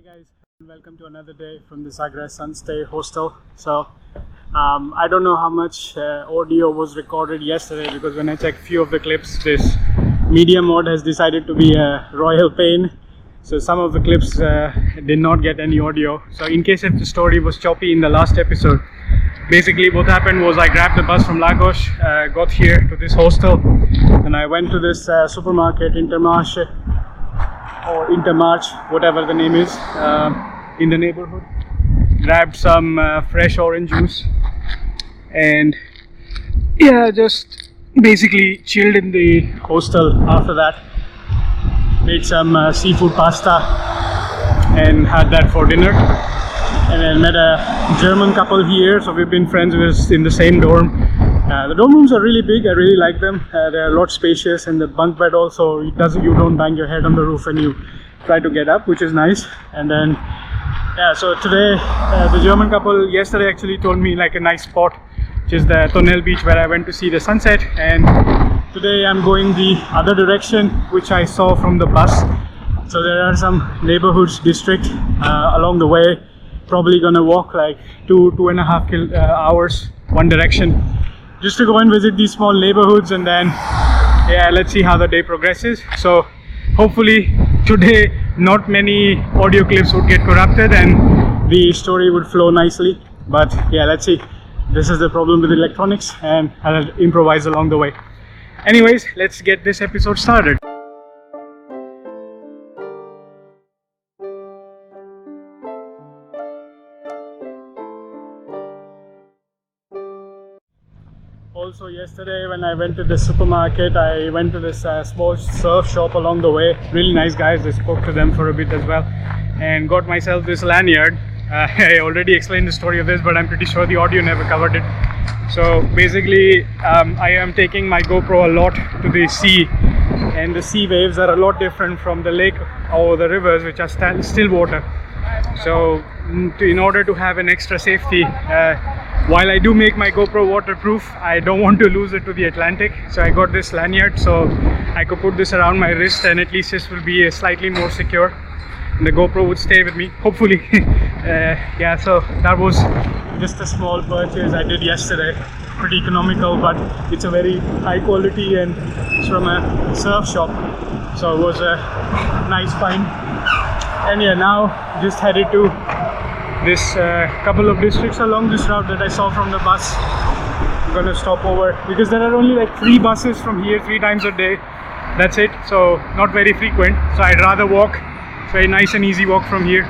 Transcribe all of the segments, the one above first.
guys, and welcome to another day from the Sagres Sunstay Hostel. So I don't know how much audio was recorded yesterday, because when I checked few of the clips, this media mode has decided to be a royal pain. So some of the clips did not get any audio. So in case if the story was choppy in the last episode, basically what happened was I grabbed the bus from Lagos, got here to this hostel, and I went to this supermarket, Intermarche, or Intermarch, whatever the name is, in the neighborhood. Grabbed some fresh orange juice, and yeah, just basically chilled in the hostel after that. Made some seafood pasta and had that for dinner. And then met a German couple here, so we've been friends with in the same dorm. The dorm rooms are really big. I really like them. They're a lot spacious, and the bunk bed also, you don't bang your head on the roof when you try to get up, which is nice. And then yeah, so today the German couple yesterday actually told me like a nice spot, which is the Tonel beach, where I went to see the sunset. And today I'm going the other direction, which I saw from the bus. So there are some neighborhoods district along the way. Probably gonna walk like 2.5 hours one direction, just to go and visit these small neighborhoods, and then yeah, let's see how the day progresses. So hopefully today not many audio clips would get corrupted and the story would flow nicely. But yeah, let's see. This is the problem with electronics, and I'll improvise along the way. Anyways, let's get this episode started. Also yesterday when I went to the supermarket, I went to this small surf shop along the way. Really nice guys. I spoke to them for a bit as well, and got myself this lanyard. I already explained the story of this, but I'm pretty sure the audio never covered it. So basically I am taking my GoPro a lot to the sea, and the sea waves are a lot different from the lake or the rivers, which are still water. So in order to have an extra safety, while I do make my GoPro waterproof, I don't want to lose it to the Atlantic. So I got this lanyard so I could put this around my wrist, and at least this will be slightly more secure. And the GoPro would stay with me, hopefully. Yeah, so that was just a small purchase I did yesterday. Pretty economical, but it's a very high quality, and it's from a surf shop. So it was a nice find. And yeah, now just headed to this couple of districts along this route that I saw from the bus. I'm gonna stop over because there are only like 3 buses from here 3 times a day. That's it, so not very frequent. So I'd rather walk. It's very nice and easy walk from here.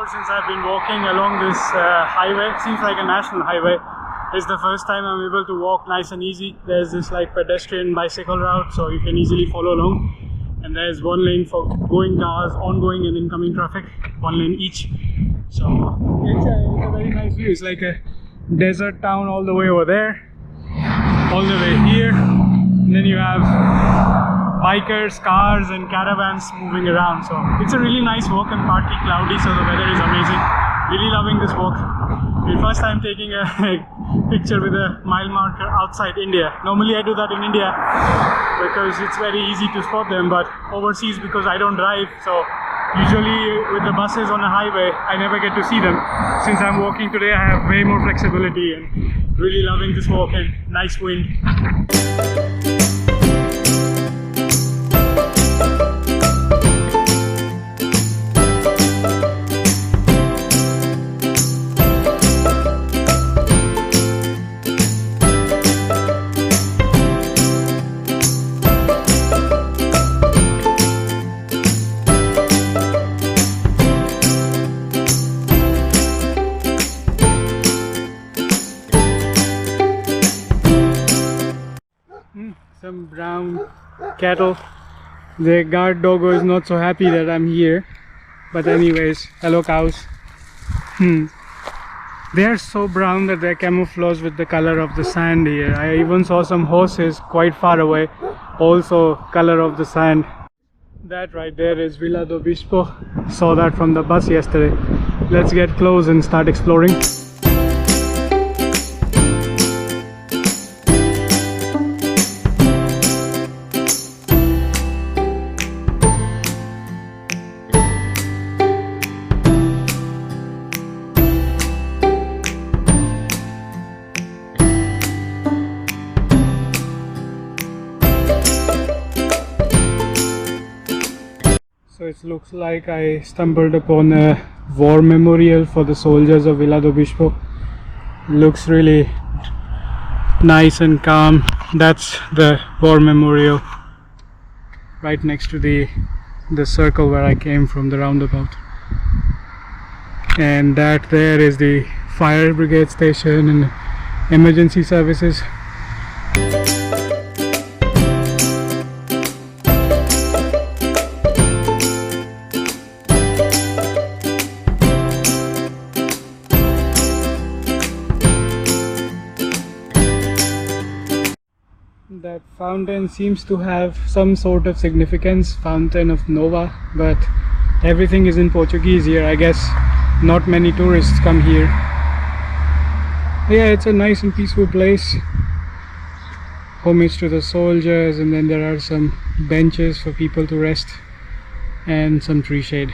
Since I've been walking along this highway. Seems like a national highway. It's the first time I'm able to walk nice and easy. There's this like pedestrian bicycle route, so you can easily follow along, and there's one lane for going cars, ongoing and incoming traffic, 1 lane each. So it's a very nice view. It's like a desert town all the way over there, all the way here, and then you have bikers, cars and caravans moving around. So it's a really nice walk, and partly cloudy, so the weather is amazing. Really loving this walk. The first time taking a picture with a mile marker outside India. Normally I do that in India because it's very easy to spot them, but overseas, because I don't drive, so usually with the buses on a highway I never get to see them. Since I'm walking today, I have way more flexibility, and really loving this walk, and nice wind. some brown cattle. The guard doggo is not so happy that I'm here. But anyways, hello cows. They are so brown that they're camouflaged with the color of the sand here. I even saw some horses quite far away, also color of the sand. That right there is Vila do Bispo. Saw that from the bus yesterday. Let's get close and start exploring. So it looks like I stumbled upon a war memorial for the soldiers of Vila do Bispo. Looks really nice and calm. That's the war memorial right next to the circle where I came from, the roundabout. And that there is the fire brigade station and emergency services. That fountain seems to have some sort of significance, Fountain of Nova, but everything is in Portuguese here. I guess not many tourists come here. Yeah, it's a nice and peaceful place. Homage to the soldiers, and then there are some benches for people to rest and some tree shade.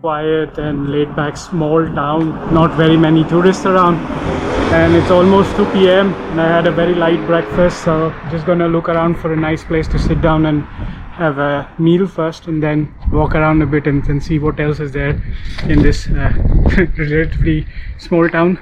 Quiet and laid back small town, not very many tourists around, and it's almost 2 p.m. and I had a very light breakfast, so just gonna look around for a nice place to sit down and have a meal first, and then walk around a bit and see what else is there in this relatively small town.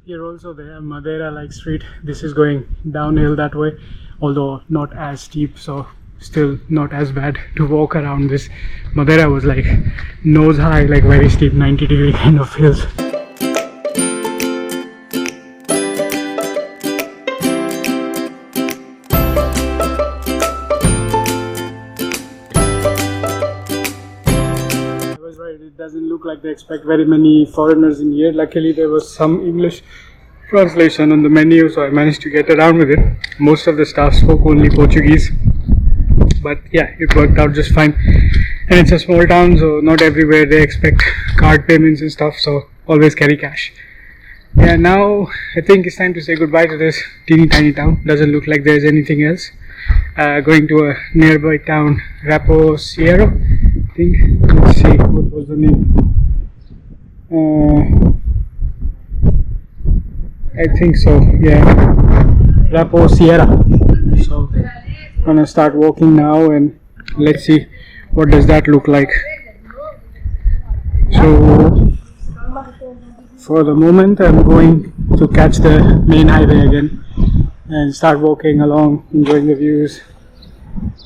Here also they have Madeira like street. This is going downhill that way, although not as steep, so still not as bad to walk around. This Madeira was like nose high, like very steep 90-degree kind of hills. It doesn't look like they expect very many foreigners in here. Luckily there was some English translation on the menu, so I managed to get around with it. Most of the staff spoke only Portuguese, but yeah, it worked out just fine. And it's a small town, so not everywhere they expect card payments and stuff, so always carry cash. Yeah, now I think it's time to say goodbye to this teeny tiny town. Doesn't look like there's anything else. Going to a nearby town, Raposeira, I think. Let's see, what was the name? I think so, yeah, Raposeira. So I'm gonna start walking now and let's see what does that look like. So for the moment I'm going to catch the main highway again and start walking along, enjoying the views,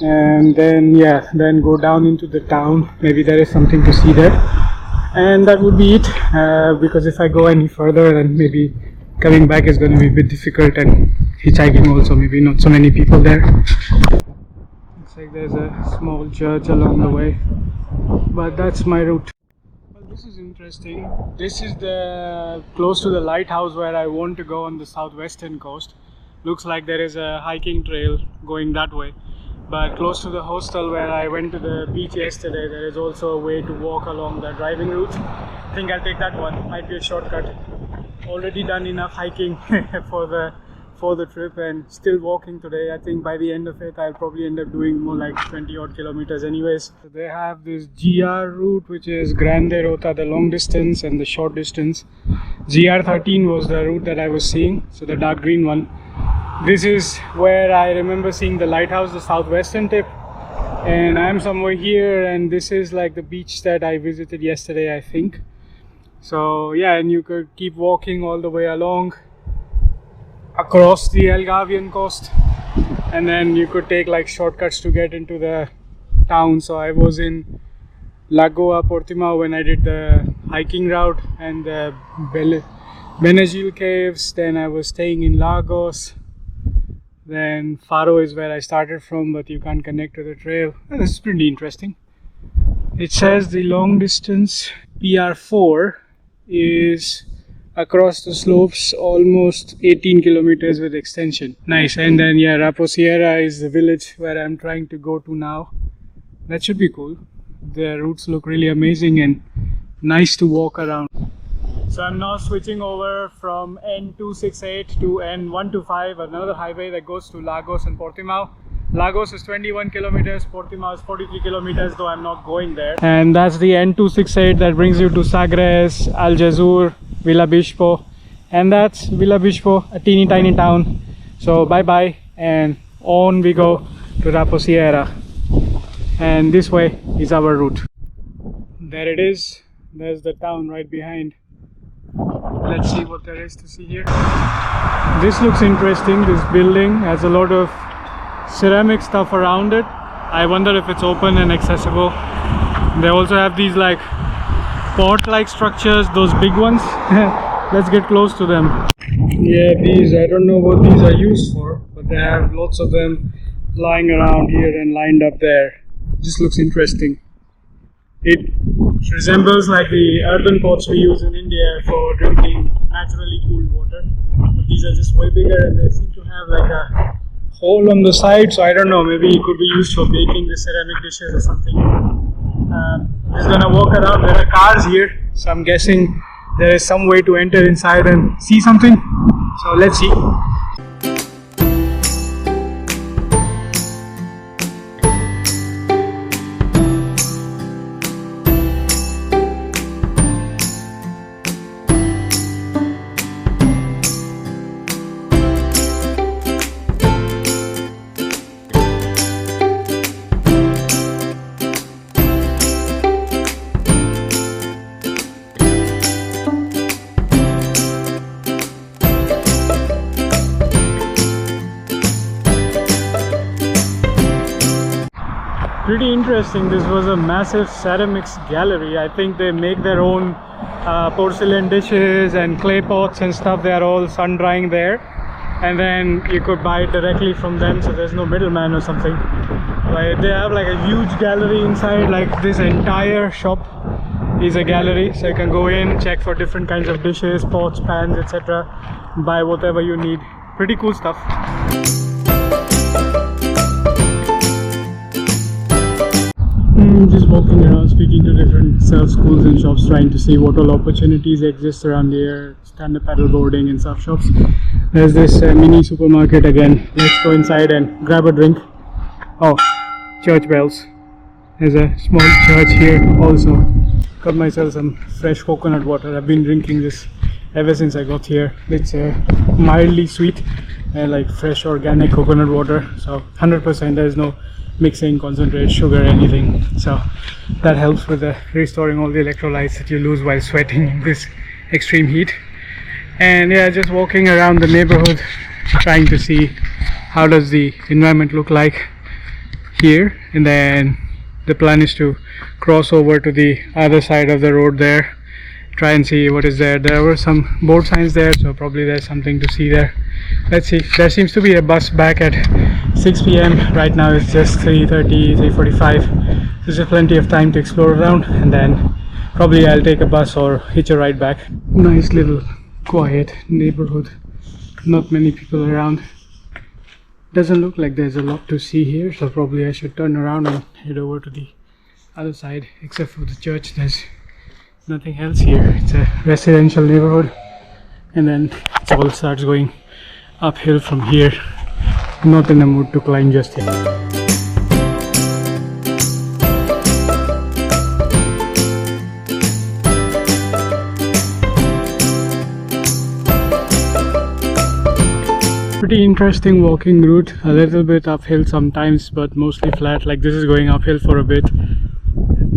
and then go down into the town. Maybe there is something to see there, and that would be it, because if I go any further then maybe coming back is going to be a bit difficult, and hitchhiking also, maybe not so many people there. Looks like there's a small church along the way, but that's my route. Well, this is interesting. This is the close to the lighthouse where I want to go on the southwestern coast. Looks like there is a hiking trail going that way, but close to the hostel where I went to the beach yesterday, there is also a way to walk along the driving route. I think I'll take that one. Might be a shortcut. Already done enough hiking for the for the trip and still walking today. I think by the end of it I'll probably end up doing more like 20 odd kilometers anyways. So they have this GR route, which is Grande Rota, the long distance, and the short distance. GR13 was the route that I was seeing, so the dark green one. This is where I remember seeing the lighthouse, the southwestern tip, and I'm somewhere here, and this is like the beach that I visited yesterday, I think. So yeah, and you could keep walking all the way along across the Algarvian coast, and then you could take like shortcuts to get into the town. So I was in Lagoa Portimao when I did the hiking route and the Benagil caves. Then I was staying in Lagos. Then Faro is where I started from, but you can't connect to the trail. And this is pretty interesting. It says the long distance PR4 is across the slopes almost 18 kilometers with extension. Nice. And then yeah, Raposeira is the village where I'm trying to go to now. That should be cool. The routes look really amazing and nice to walk around. So I'm now switching over from N268 to N125, another highway that goes to Lagos and Portimao. Lagos is 21 kilometers, Portimao is 43 kilometers, though I'm not going there. And that's the N268 that brings you to Sagres, Algesur, Vila Bispo. And that's Vila Bispo, a teeny tiny town. So bye bye, and on we go to Raposeira. And this way is our route. There it is. There's the town right behind. Let's see what there is to see here. This looks interesting. This building has a lot of ceramic stuff around it. I wonder if it's open and accessible. They also have these like port-like structures, those big ones. Let's get close to them. Yeah, these, I don't know what these are used for, but they have lots of them lying around here and lined up there. Just looks interesting. It resembles like the earthen pots we use in India for drinking naturally cooled water. But these are just way bigger, and they seem to have like a hole on the side, so I don't know, maybe it could be used for baking the ceramic dishes or something. I'm just gonna walk around. There are cars here, so I'm guessing there is some way to enter inside and see something. So let's see. Pretty interesting. This was a massive ceramics gallery. I think they make their own porcelain dishes and clay pots and stuff. They are all sun drying there, and then you could buy it directly from them, so there's no middleman or something. But they have like a huge gallery inside. Like this entire shop is a gallery, so you can go in, check for different kinds of dishes, pots, pans, etc. Buy whatever you need. Pretty cool stuff. Just walking around, speaking to different surf schools and shops, trying to see what all opportunities exist around here, stand-up paddle boarding and surf shops. There's this mini supermarket again. Let's go inside and grab a drink. Oh, church bells. There's a small church here also. Got myself some fresh coconut water. I've been drinking this ever since I got here. It's mildly sweet and like fresh organic coconut water, so 100%. There's no mixing, concentrate, sugar, anything, so that helps with restoring all the electrolytes that you lose while sweating in this extreme heat. And yeah, just walking around the neighborhood, trying to see how does the environment look like here, and then the plan is to cross over to the other side of the road there, try and see what is there. There were some board signs there, so probably there's something to see there. Let's see. There seems to be a bus back at 6 p.m. Right now it's just 3:30, 3:45. There's plenty of time to explore around, and then probably I'll take a bus or hitch a ride back. Nice little quiet neighborhood. Not many people around. Doesn't look like there's a lot to see here, so probably I should turn around and head over to the other side. Except for the church, there's nothing else here. It's a residential neighborhood, and then it all starts going uphill from here. Not in the mood to climb just yet. Pretty interesting walking route, a little bit uphill sometimes, but mostly flat. Like this is going uphill for a bit,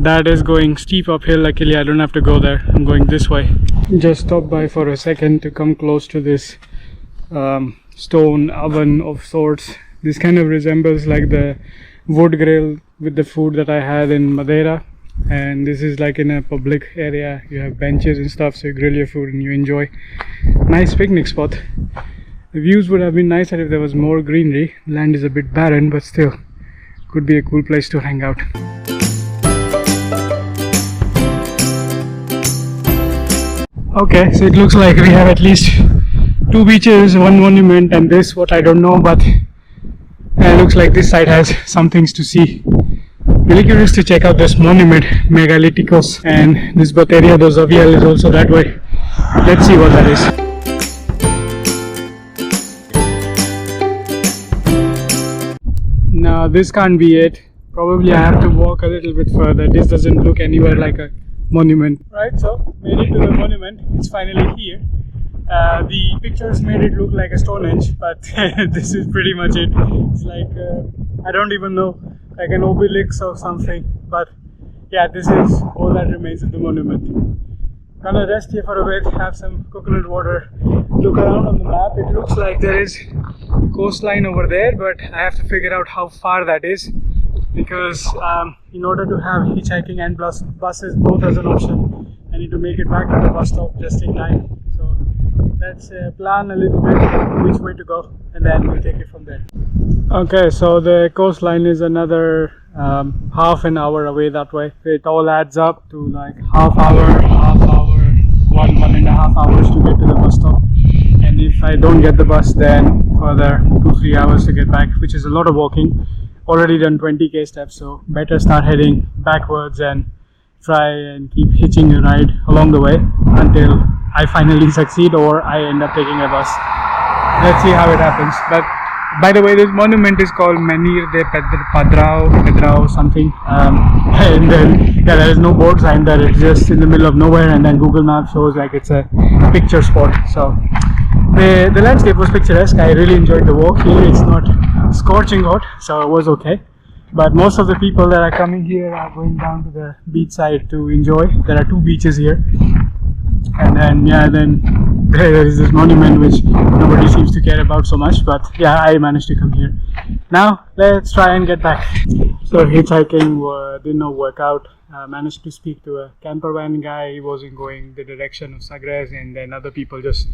that is going steep uphill. Luckily I don't have to go there, I'm going this way. Just stopped by for a second to come close to this stone oven of sorts. This kind of resembles like the wood grill with the food that I had in Madeira, and this is like in a public area. You have benches and stuff, so you grill your food and you enjoy. Nice picnic spot. The views would have been nicer if there was more greenery. Land is a bit barren, but still could be a cool place to hang out. Okay, so it looks like we have at least 2 beaches, 1 monument, and this what I don't know, but it looks like this side has some things to see. Really curious to check out this monument, Megalithicos, and this Bateria do Zaviel is also that way. Let's see what that is. Now this can't be it. Probably I have to walk a little bit further. This doesn't look anywhere like a monument. Right, so made it to the monument. It's finally here. The pictures made it look like a Stonehenge, but this is pretty much it. It's like, I don't even know, like an obelisk or something. But yeah, this is all that remains of the monument. Gonna rest here for a bit, have some coconut water, look around on the map. It looks like there is coastline over there, but I have to figure out how far that is, because in order to have hitchhiking and buses both as an option, I need to make it back to the bus stop just in time. So let's plan a little bit which way to go, and then we'll take it from there. Okay, so the coastline is another half an hour away that way. It all adds up to like half hour, 1.5 hours to get to the bus stop. And if I don't get the bus, then further 2-3 hours to get back, which is a lot of walking. Already done 20k steps, so better start heading backwards and try and keep hitching a ride along the way until I finally succeed or I end up taking a bus. Let's see how it happens. But by the way, this monument is called Menir de Pedrao something, and then yeah, there is no board sign there. It's just in the middle of nowhere, and then Google Maps shows like it's a picture spot. So the landscape was picturesque. I really enjoyed the walk here. It's not scorching hot, so it was okay. But most of the people that are coming here are going down to the beach side to enjoy. There are 2 beaches here, and then yeah, then there is this monument which nobody seems to care about so much, but yeah, I managed to come here. Now let's try and get back. So hitchhiking did not work out. Managed to speak to a camper van guy. He wasn't going the direction of Sagres, and then other people just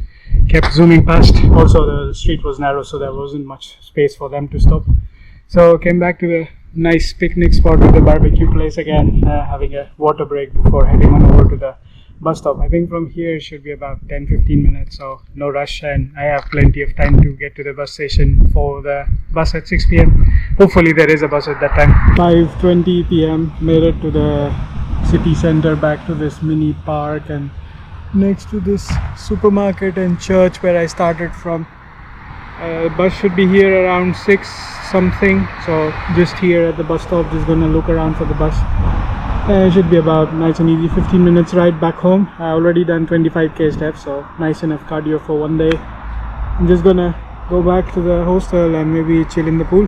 kept zooming past. Also the street was narrow, so there wasn't much space for them to stop. So came back to the nice picnic spot with the barbecue place again, having a water break before heading on over to the bus stop. I think from here it should be about 10-15 minutes, so no rush, and I have plenty of time to get to the bus station for the bus at 6 p.m. Hopefully there is a bus at that time. 5:20 p.m. made it to the city center, back to this mini park and next to this supermarket and church where I started from. Bus should be here around 6 something, so just here at the bus stop, just gonna look around for the bus. It should be about nice and easy 15 minutes ride back home. I already done 25k steps, so nice enough cardio for one day. I'm just gonna go back to the hostel and maybe chill in the pool.